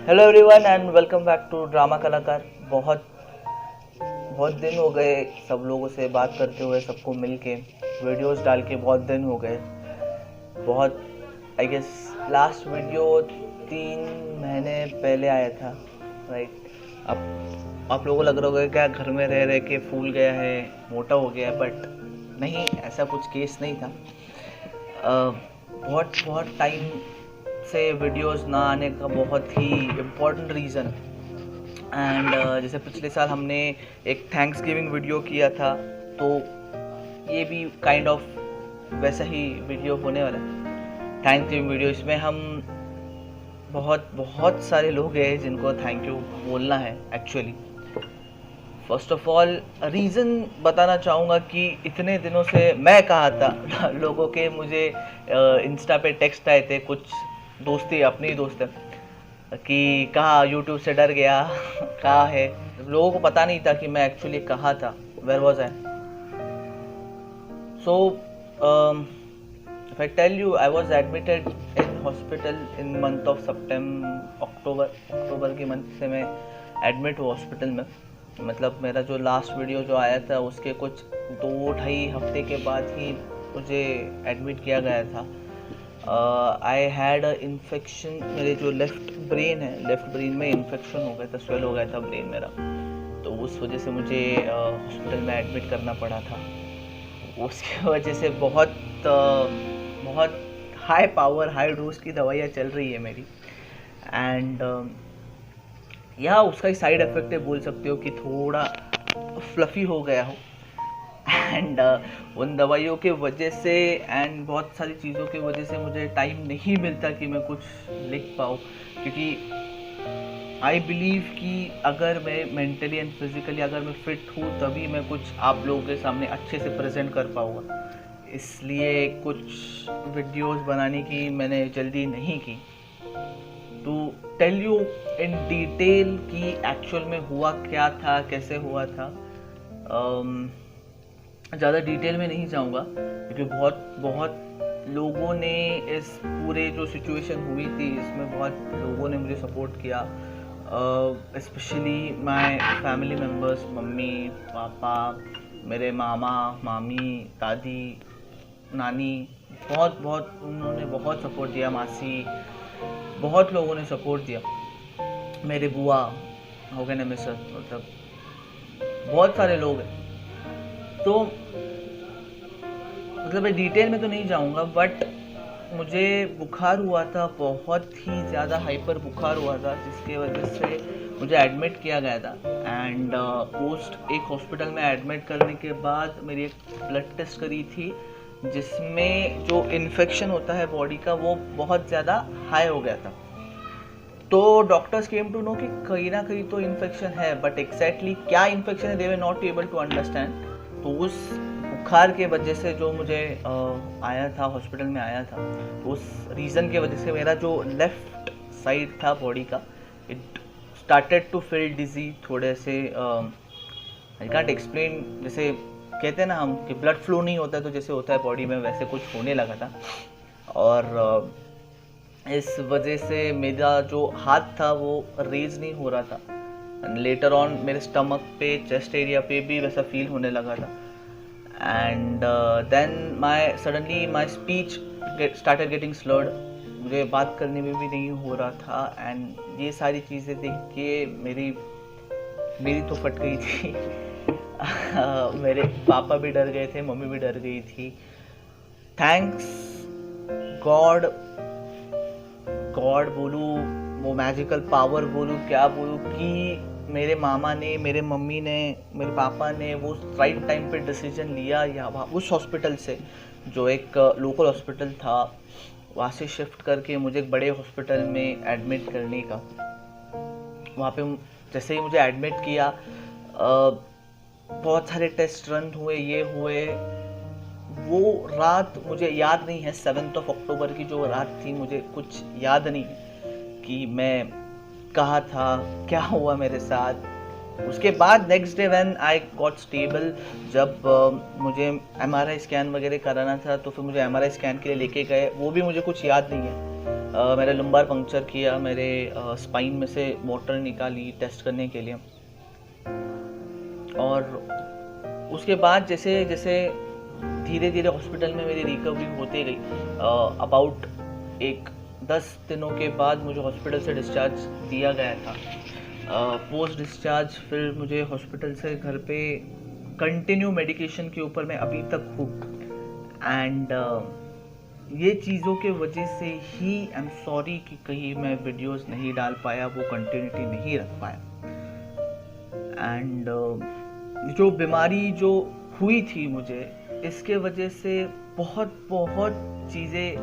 Hello everyone and welcome back to drama Kalakar. बहुत बहुत दिन हो गए सब लोगों से बात करते हुए, सबको मिल के वीडियोज़ डाल के बहुत दिन हो गए। बहुत आई गेस लास्ट वीडियो 3 महीने पहले आया था, राइट। अब आप लोगों को लग रहा होगा क्या घर में रह रह के फूल गया है, मोटा हो गया है, बट नहीं, ऐसा कुछ केस नहीं था। बहुत बहुत टाइम से वीडियोस ना आने का बहुत ही इम्पोर्टेंट रीज़न, एंड जैसे पिछले साल हमने एक थैंक्स गिविंग वीडियो किया था, तो ये भी काइंड ऑफ वैसा ही वीडियो होने वाला है, थैंक्स गिविंग वीडियो। इसमें हम बहुत बहुत सारे लोग हैं जिनको थैंक यू बोलना है actually. First of all reason बताना चाहूँगा कि इतने दिनों से मैं कहा था लोगों के मुझे इंस्टा पे टेक्स्ट आए थे, कुछ दोस्ती अपने ही दोस्त है कि कहा यूट्यूब से डर गया कहा है। लोगों को पता नहीं था कि मैं एक्चुअली कहाँ था, where was I. So if I tell you, I was admitted in hospital in month of October के मंथ से मैं एडमिट हूँ हॉस्पिटल में। मतलब मेरा जो लास्ट वीडियो जो आया था उसके कुछ 2-2.5 हफ्ते के बाद ही मुझे एडमिट किया गया था। आई हैड अ इन्फेक्शन, मेरे जो लेफ़्ट ब्रेन में इन्फेक्शन हो गया था, स्वेल हो गया था ब्रेन मेरा, तो उस वजह से मुझे हॉस्पिटल में एडमिट करना पड़ा था। उसकी वजह से बहुत हाई पावर हाई डोज की दवाइयाँ चल रही है मेरी, एंड या उसका ही साइड इफ़ेक्ट है, बोल सकते हो कि थोड़ा फ्लफ़ी हो गया हो। एंड उन दवाइयों के वजह से एंड बहुत सारी चीज़ों की वजह से मुझे टाइम नहीं मिलता कि मैं कुछ लिख पाऊँ, क्योंकि आई बिलीव कि अगर मैं मेंटली एंड फिज़िकली अगर मैं फिट हूँ तभी मैं कुछ आप लोगों के सामने अच्छे से प्रेजेंट कर पाऊँगा। इसलिए कुछ वीडियोस बनाने की मैंने जल्दी नहीं की। To tell you in detail कि एक्चुअल में हुआ क्या था, कैसे हुआ था, ज़्यादा डिटेल में नहीं जाऊँगा क्योंकि बहुत लोगों ने इस पूरे जो सिचुएशन हुई थी इसमें बहुत लोगों ने मुझे सपोर्ट किया, specially my family members, mummy papa, मेरे मामा मामी, दादी, नानी, बहुत उन्होंने बहुत सपोर्ट दिया, मासी, बहुत लोगों ने सपोर्ट दिया, मेरे बुआ हो गए ना मिसर, मतलब बहुत सारे लोग हैं। तो मतलब मैं डिटेल में तो नहीं जाऊंगा, बट मुझे बुखार हुआ था, बहुत ही ज़्यादा हाइपर बुखार हुआ था, जिसके वजह से मुझे एडमिट किया गया था। एंड पोस्ट एक हॉस्पिटल में एडमिट करने के बाद मेरी एक ब्लड टेस्ट करी थी, जिसमें जो इन्फेक्शन होता है बॉडी का वो बहुत ज़्यादा हाई हो गया था। तो डॉक्टर्स केम टू नो कि कहीं ना कहीं तो इन्फेक्शन है, बट एग्जैक्टली क्या इन्फेक्शन है they were not able to understand. तो उस बुखार के वजह से जो मुझे आया था, हॉस्पिटल में आया था, तो उस रीज़न के वजह से मेरा जो लेफ़्ट साइड था बॉडी का, इट स्टार्टेड टू फील डिजी, थोड़े से आई कांट एक्सप्लेन, जैसे कहते हैं ना हम कि ब्लड फ्लो नहीं होता तो जैसे होता है बॉडी में, वैसे कुछ होने लगा था। और इस वजह से मेरा जो हाथ था वो रेज नहीं हो रहा था, लेटर ऑन मेरे स्टमक पे, चेस्ट एरिया पे भी वैसा फील होने लगा था। And then suddenly my speech started getting slurred, मुझे बात करने में भी नहीं हो रहा था। एंड ये सारी चीज़ें देख के मेरी तो फट गई थी मेरे पापा भी डर गए थे, मम्मी भी डर गई थी। थैंक्स गॉड बोलूँ, वो मैजिकल पावर बोलूँ, क्या बोलूँ, कि मेरे मामा ने, मेरे मम्मी ने, मेरे पापा ने वो राइट टाइम पे डिसीजन लिया, या उस हॉस्पिटल से जो एक लोकल हॉस्पिटल था वहाँ से शिफ्ट करके मुझे एक बड़े हॉस्पिटल में एडमिट करने का। वहाँ पे जैसे ही मुझे एडमिट किया, बहुत सारे टेस्ट रन हुए, ये हुए। वो रात मुझे याद नहीं है, 7 अक्टूबर की जो रात थी, मुझे कुछ याद नहीं कि मैं कहाँ था, क्या हुआ मेरे साथ। उसके बाद next day when I got stable, जब मुझे MRI स्कैन वगैरह कराना था, तो फिर मुझे MRI स्कैन के लिए लेके गए, वो भी मुझे कुछ याद नहीं है। मेरा लंबार पंक्चर किया, मेरे स्पाइन में से वाटर निकाली टेस्ट करने के लिए। और उसके बाद जैसे जैसे धीरे धीरे हॉस्पिटल में मेरी रिकवरी होते गई, अबाउट 10 दिनों के बाद मुझे हॉस्पिटल से डिस्चार्ज दिया गया था। पोस्ट डिस्चार्ज फिर मुझे हॉस्पिटल से घर पे कंटिन्यू मेडिकेशन के ऊपर मैं अभी तक हूँ। एंड ये चीज़ों के वजह से ही आई एम सॉरी कि कहीं मैं वीडियोस नहीं डाल पाया, वो कंटिन्यूटी नहीं रख पाया। एंड जो बीमारी जो हुई थी मुझे, इसके वजह से बहुत चीज़ें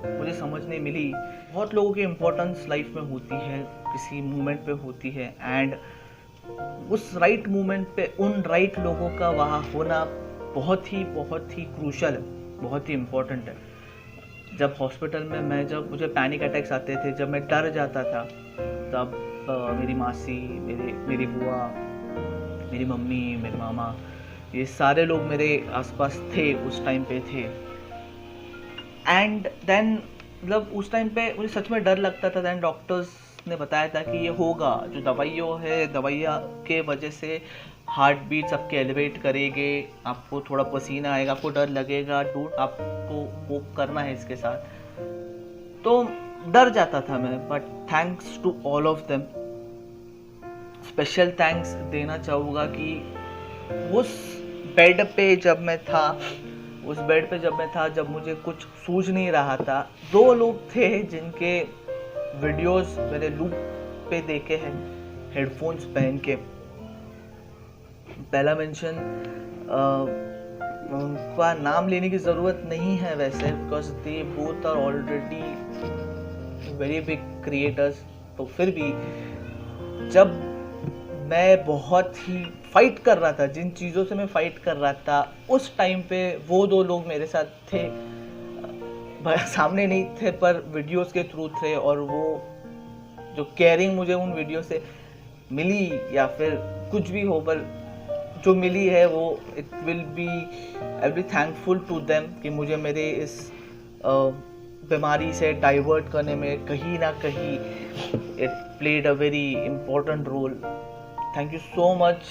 मुझे समझने मिली। बहुत लोगों की इम्पोर्टेंस लाइफ में होती है, किसी मोमेंट पे होती है, एंड उस राइट मोमेंट पे उन राइट लोगों का वहाँ होना बहुत ही क्रूशल है, बहुत ही इम्पोर्टेंट है। जब हॉस्पिटल में जब मुझे पैनिक अटैक्स आते थे, जब मैं डर जाता था, तब मेरी मासी, मेरी बुआ, मेरी मम्मी, मेरे मामा, ये सारे लोग मेरे आसपास थे, उस टाइम पे थे। एंड देन मतलब उस टाइम पे मुझे सच में डर लगता था। दैन डॉक्टर्स ने बताया था कि ये होगा, जो दवाइयाँ के वजह से हार्ट बीट सबके एलिवेट करेंगे, आपको थोड़ा पसीना आएगा, आपको डर लगेगा, आपको कोप करना है इसके साथ। तो डर जाता था मैं, but thanks to all of them. Special thanks देना चाहूँगा कि उस बेड पे जब मैं था, जब मुझे कुछ सूझ नहीं रहा था, 2 लोग थे जिनके वीडियोस मैंने लूप पे देखे हैं हेडफोन्स पहन के। पहला मेंशन उनका नाम लेने की ज़रूरत नहीं है वैसे, because they both are already very big creators. तो फिर भी जब मैं बहुत ही फाइट कर रहा था, जिन चीज़ों से मैं फाइट कर रहा था, उस टाइम पे वो 2 लोग मेरे साथ थे, सामने नहीं थे पर वीडियोस के थ्रू थे। और वो जो केयरिंग मुझे उन वीडियो से मिली, या फिर कुछ भी हो, पर जो मिली है वो I will be thankful to them कि मुझे मेरे इस बीमारी से डाइवर्ट करने में कहीं ना कहीं it played a very important role. Thank you so much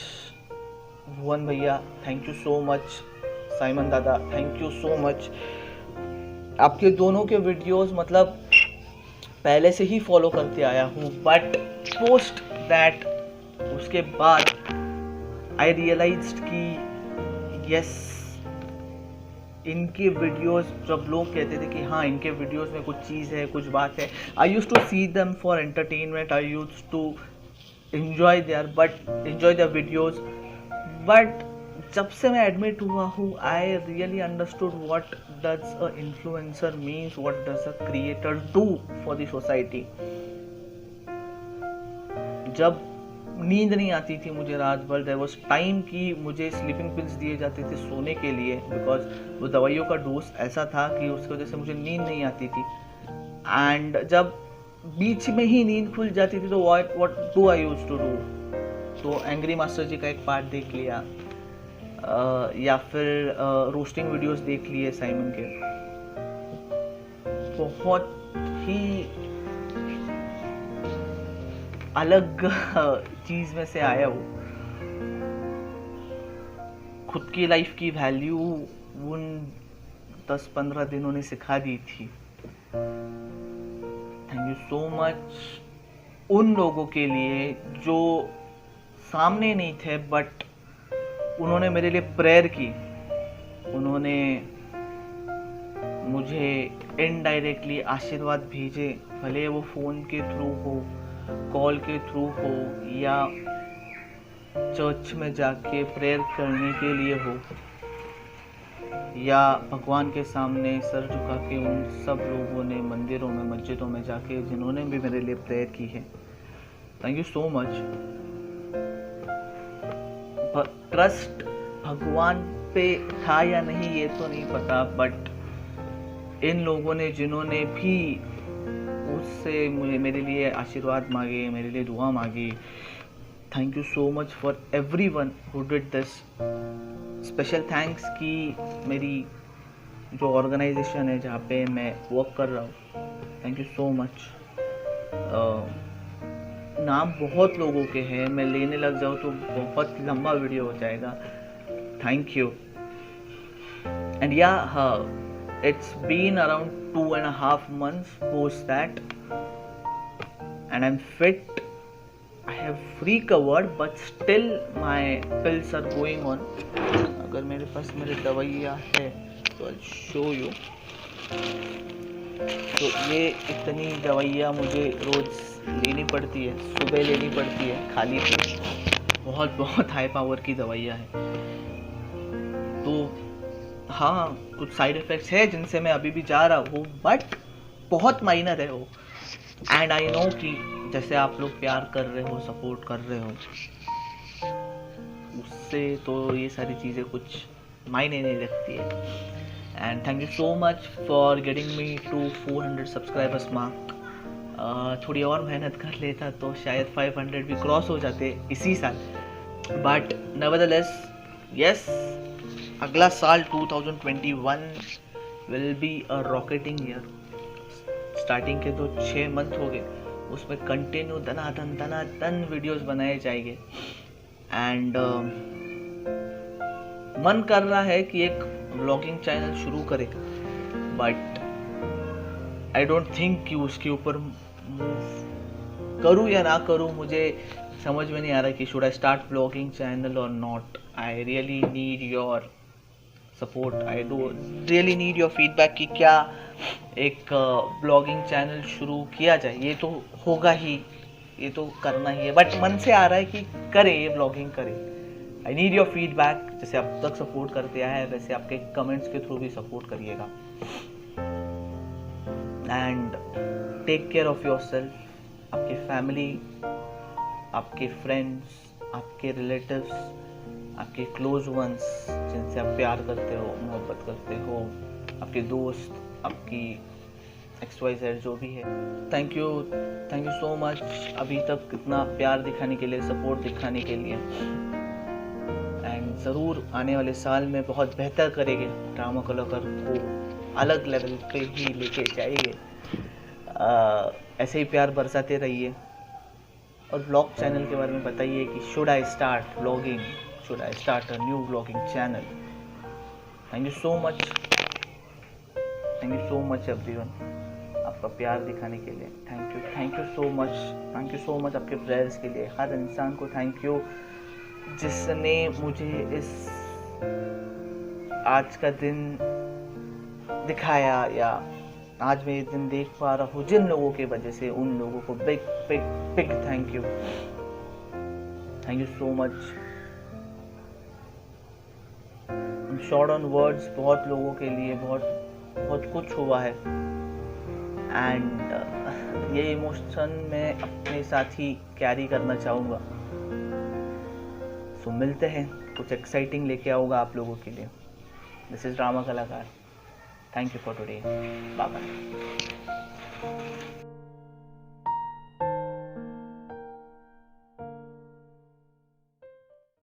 Bhuvan भैया, thank you so much Simon दादा, थैंक यू सो मच। आपके दोनों के वीडियोस मतलब पहले से ही फॉलो करते आया हूँ, बट पोस्ट दैट उसके बाद आई रियलाइज्ड कि यस, इनके वीडियोस, जब लोग कहते थे कि हाँ इनके वीडियोस में कुछ चीज़ है, कुछ बात है, I used to see them for entertainment, I used to enjoy their videos, but जब से मैं एडमिट हुआ हूँ, I really understood what does a influencer means, what does a creator do for the society. जब नींद नहीं आती थी मुझे रात भर, देयर वाज टाइम कि मुझे स्लीपिंग पिल्स दिए जाते थे सोने के लिए, बिकॉज वो दवाइयों का डोज ऐसा था कि उसकी वजह से मुझे नींद नहीं आती थी। एंड जब बीच में ही नींद खुल जाती थी, तो what do I used to do, तो एंग्री मास्टर जी का एक पार्ट देख लिया, या फिर रोस्टिंग वीडियोस देख लिए साइमन के। बहुत ही अलग चीज में से आया वो। खुद की लाइफ की वैल्यू उन 10-15 दिनों ने सिखा दी थी। थैंक यू सो मच उन लोगों के लिए जो सामने नहीं थे, बट उन्होंने मेरे लिए प्रेयर की, उन्होंने मुझे इनडायरेक्टली आशीर्वाद भेजे, भले वो फ़ोन के थ्रू हो, कॉल के थ्रू हो, या चर्च में जाके प्रेयर करने के लिए हो, या भगवान के सामने सर झुका के उन सब लोगों ने मंदिरों में, मस्जिदों में जाके जिन्होंने भी मेरे लिए प्रेयर की है। Thank you so much. Trust भगवान पे था या नहीं ये तो नहीं पता, बट इन लोगों ने जिन्होंने भी उससे मुझे मेरे लिए आशीर्वाद मांगे, मेरे लिए दुआ मांगी, thank you so much for everyone who did this. Special thanks कि मेरी जो ऑर्गेनाइजेशन है जहाँ पे मैं वर्क कर रहा हूँ, थैंक यू सो मच। नाम बहुत लोगों के हैं, मैं लेने लग जाऊँ तो बहुत लंबा वीडियो हो जाएगा। Thank you. एंड या it's been around 2.5 months post that, and I'm fit. I have recovered, but still my pills are going on. अगर मेरे पास मेरी दवाइयाँ है तो I'll show you. तो ये इतनी दवाइयाँ मुझे रोज़ लेनी पड़ती है, सुबह लेनी पड़ती है खाली पेट। बहुत हाई पावर की दवाइयाँ हैं। तो हाँ, कुछ साइड इफ़ेक्ट्स है जिनसे मैं अभी भी जा रहा हूँ, बट बहुत माइनर है वो। एंड आई नो कि जैसे आप लोग प्यार कर रहे हो, सपोर्ट कर रहे हो, उससे तो ये सारी चीज़ें कुछ मायने नहीं रखती है। And thank you so much for getting me to 400 subscribers mark. थोड़ी और मेहनत कर लेता तो शायद 500 भी क्रॉस हो जाते इसी साल, बट नेवरदलेस यस, अगला साल 2021 will be a rocketing year. Starting के तो 6 मंथ हो गए, उसमें कंटिन्यू दनादन वीडियोस बनाए जाएंगे। एंड मन कर रहा है कि एक व्लॉगिंग चैनल शुरू करें, बट आई डोंट थिंक कि उसके ऊपर करूँ या ना करूँ, मुझे समझ में नहीं आ रहा कि should I start vlogging channel और not. I really need your support, I do really need your feedback कि क्या एक ब्लॉगिंग चैनल शुरू किया जाए। ये तो होगा ही, ये तो करना ही है, बट मन से आ रहा है कि करें, ये ब्लॉगिंग करें। I need your feedback. जैसे अब तक सपोर्ट करते आया है वैसे आपके कमेंट्स के थ्रू भी सपोर्ट करिएगा। And take care of yourself, आपकी फैमिली, आपके फ्रेंड्स, आपके रिलेटिव्स, आपके क्लोज वंस जिनसे आप प्यार करते हो, मोहब्बत करते हो, आपके दोस्त, आपकी XYZ जो भी है। थैंक यू सो मच अभी तक इतना प्यार दिखाने के लिए, सपोर्ट दिखाने के लिए। एंड ज़रूर आने वाले साल में बहुत बेहतर करेंगे, ड्रामा कलाकार को अलग लेवल पे ही लेके जाएंगे। ऐसे ही प्यार बरसाते रहिए और व्लॉग चैनल के बारे में बताइए कि should I start vlogging, should I start a new vlogging channel. Thank you so much everyone, आपका प्यार दिखाने के लिए। थैंक यू सो मच आपके प्रेयर्स के लिए। हर इंसान को थैंक यू जिसने मुझे इस आज का दिन दिखाया, या आज मैं ये दिन देख पा रहा हूँ जिन लोगों के वजह से, उन लोगों को big thank you so much. Short on words, बहुत लोगों के लिए बहुत कुछ हुआ है। एंड ये इमोशन मैं अपने साथ ही कैरी करना चाहूँगा। सो मिलते हैं, कुछ एक्साइटिंग लेके आऊँगा आप लोगों के लिए। This is drama Kalakar. Thank you for today, bye bye.